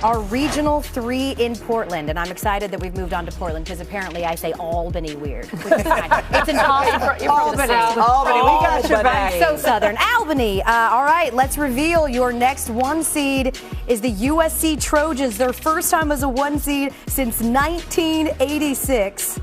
our Regional 3 in Portland. And I'm excited that we've moved on to Portland because apparently I say Albany weird. Which is fine. It's impossible. Albany, we got your back. So Southern. Albany. All right, let's reveal your next 1 seed is the USC Trojans. Their first time as a 1 seed since 1986.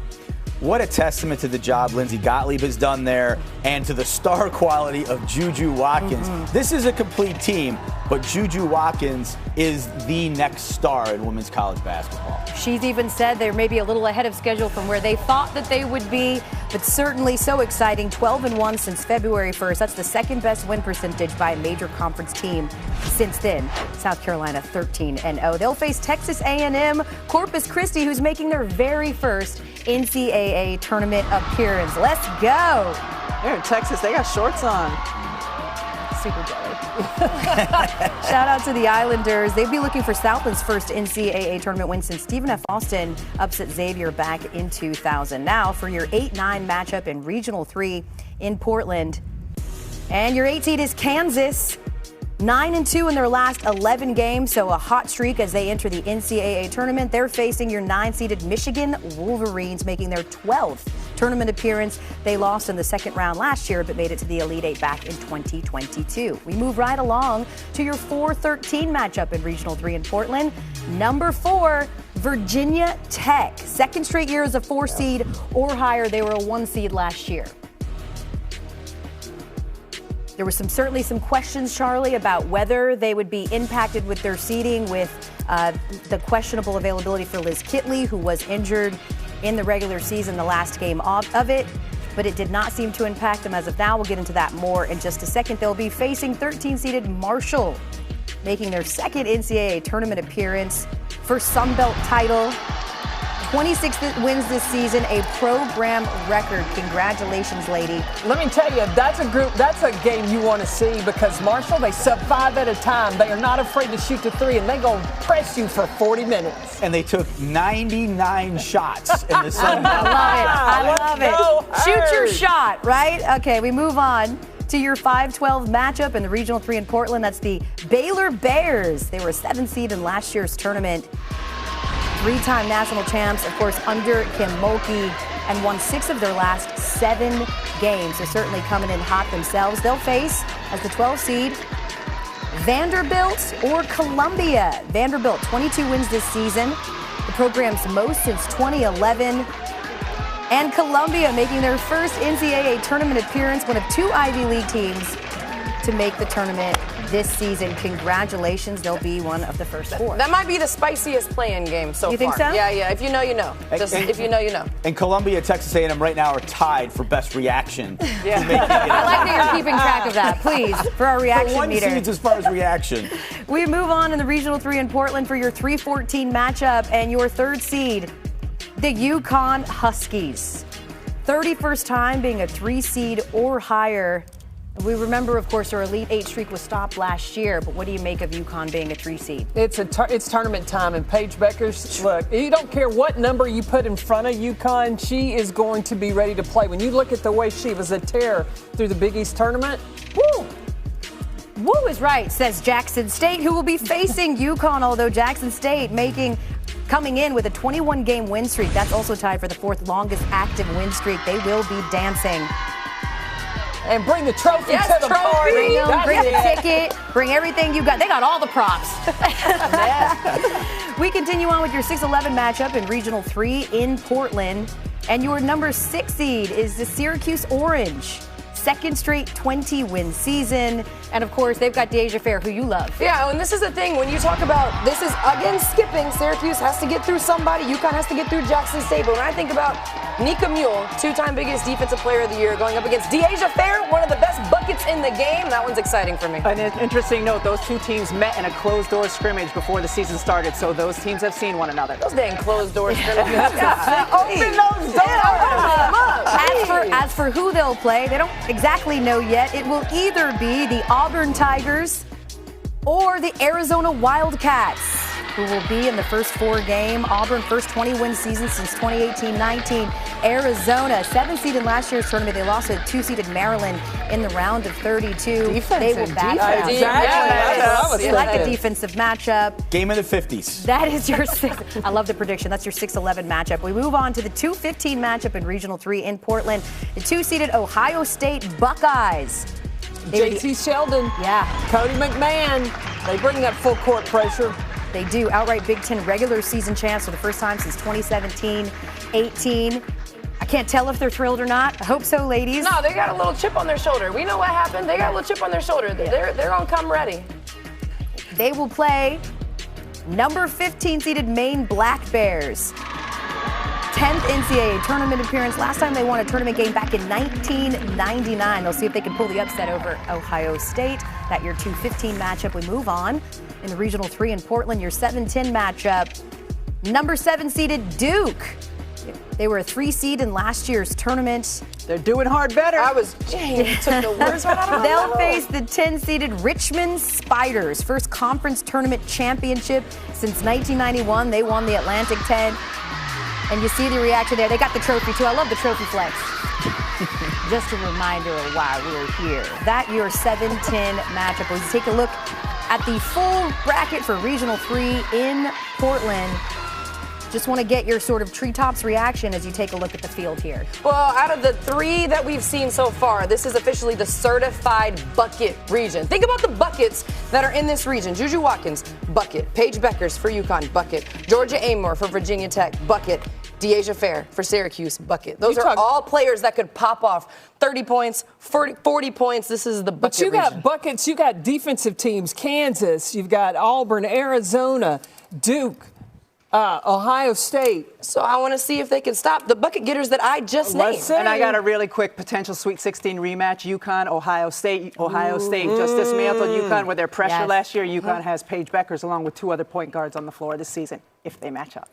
What a testament to the job Lindsey Gottlieb has done there and to the star quality of Juju Watkins. This is a complete team, but Juju Watkins is the next star in women's college basketball. She's even said they're maybe a little ahead of schedule from where they thought that they would be, but certainly so exciting. 12-1 since February 1st. That's the second best win percentage by a major conference team since then. South Carolina 13-0. They'll face Texas A&M, Corpus Christi, who's making their very first NCAA tournament appearance. Let's go. They're in Texas. They got shorts on. Super jelly. Shout out to the Islanders. They'd be looking for Southland's first NCAA tournament win since Stephen F. Austin upset Xavier back in 2000. Now for your 8-9 matchup in Regional 3 in Portland. And your 8 seed is Kansas. 9-2 in their last 11 games, so a hot streak as they enter the NCAA tournament. They're facing your 9-seeded Michigan Wolverines, making their 12th tournament appearance. They lost in the second round last year, but made it to the Elite Eight back in 2022. We move right along to your 4-13 matchup in Regional 3 in Portland. Number 4, Virginia Tech. Second straight year as a 4 seed or higher. They were a 1 seed last year. There were certainly some questions, Charlie, about whether they would be impacted with their seeding with the questionable availability for Liz Kitley, who was injured in the regular season, the last game of it. But it did not seem to impact them as of now. We'll get into that more in just a second. They'll be facing 13-seeded Marshall, making their second NCAA tournament appearance, first Sun Belt title. 26 wins this season, a program record. Congratulations, lady. Let me tell you, that's a game you want to see because Marshall, they sub 5 at a time. They are not afraid to shoot the 3, and they go press you for 40 minutes. And they took 99 shots in the Sun Belt. I love it. Shoot your shot, right? Okay, we move on to your 5-12 matchup in the Regional 3 in Portland. That's the Baylor Bears. They were a 7 seed in last year's tournament. 3-time national champs, of course, under Kim Mulkey, and won 6 of their last 7 games. So certainly coming in hot themselves. They'll face, as the 12 seed, Vanderbilt or Columbia. Vanderbilt, 22 wins this season, the program's most since 2011. And Columbia making their first NCAA tournament appearance, one of 2 Ivy League teams to make the tournament this season. Congratulations. They'll be one of the first 4. That might be the spiciest play-in game so far. You think so? Yeah. If you know, you know. Just if you know, you know. And Columbia, Texas A&M right now are tied for best reaction. Yeah. I like that you're keeping track of that, please, for our reaction meter. 1 seeds as far as reaction. We move on in the Regional 3 in Portland for your 3-14 matchup and your 3rd seed, the UConn Huskies. 31st time being a 3 seed or higher. We remember, of course, our Elite Eight streak was stopped last year, but what do you make of UConn being a 3 seed? It's tournament time, and Paige Beckers, look, you don't care what number you put in front of UConn, she is going to be ready to play. When you look at the way she was a terror through the Big East tournament, woo! Woo is right, says Jackson State, who will be facing UConn, although Jackson State coming in with a 21-game win streak. That's also tied for the 4th longest active win streak. They will be dancing. And bring the trophy to the party. Bring the ticket. Bring everything you got. They got all the props. We continue on with your 6-11 matchup in Regional 3 in Portland. And your number 6 seed is the Syracuse Orange. Second straight 20-win season. And, of course, they've got Deja Fair, who you love. Yeah, and this is the thing. When you talk about this is, again, skipping. Syracuse has to get through somebody. UConn has to get through Jackson State. But when I think about Nika Mule, 2-time biggest defensive player of the year, going up against Deja Fair, one of the best buckets in the game, that one's exciting for me. An interesting note, those 2 teams met in a closed-door scrimmage before the season started, so those teams have seen one another. Those dang closed-door scrimmages. Open those doors! As for who they'll play, they don't exactly know yet. It will either be the Auburn Tigers or the Arizona Wildcats. who will be in the first 4 game. Auburn, first 20-win season since 2018-19. Arizona, 7 seed in last year's tournament. They lost to 2-seeded Maryland in the round of 32. Defense They will and back defense. down. Exactly. That's what I was You like a thinking. defensive matchup. Game of the 50s. That is your I love the prediction. That's your 6-11 matchup. We move on to the 2-15 matchup in Regional 3 in Portland. The 2-seeded Ohio State Buckeyes. JT Sheldon. Yeah. Cody McMahon. They bring that full court pressure. They do. Outright Big Ten regular season champs for the first time since 2017-18. I can't tell if they're thrilled or not. I hope so, ladies. No, they got a little chip on their shoulder. We know what happened. They got a little chip on their shoulder. They're going to come ready. They will play number 15 seeded Maine Black Bears. 10th NCAA tournament appearance. Last time they won a tournament game back in 1999. They'll see if they can pull the upset over Ohio State. That your 2-15 matchup. We move on in the Regional 3 in Portland. Your 7-10 matchup. Number 7 seeded Duke. They were a 3 seed in last year's tournament. They're doing hard better. You took the words right out of my They'll mouth. face the 10-seeded Richmond Spiders. First conference tournament championship since 1991. They won the Atlantic 10. And you see the reaction there. They got the trophy, too. I love the trophy flex. Just a reminder of why we're here. That your 7-10 matchup. We'll take a look at the full bracket for Regional 3 in Portland. Just want to get your sort of treetops reaction as you take a look at the field here. Well, out of the 3 that we've seen so far, this is officially the certified bucket region. Think about the buckets that are in this region. Juju Watkins, bucket. Paige Beckers for UConn, bucket. Georgia Amor for Virginia Tech, bucket. Deasia Fair for Syracuse, bucket. Those are all players that could pop off 30 points, 40 points. This is the bucket But you got region. buckets. You got defensive teams. Kansas. You've got Auburn, Arizona, Duke. Ohio State. So I want to see if they can stop the bucket getters that I just named. Let's see. And I got a really quick potential Sweet 16 rematch. UConn, Ohio State. Ohio State just dismantled UConn with their pressure Yes. last year. UConn has Paige Beckers along with 2 other point guards on the floor this season if they match up.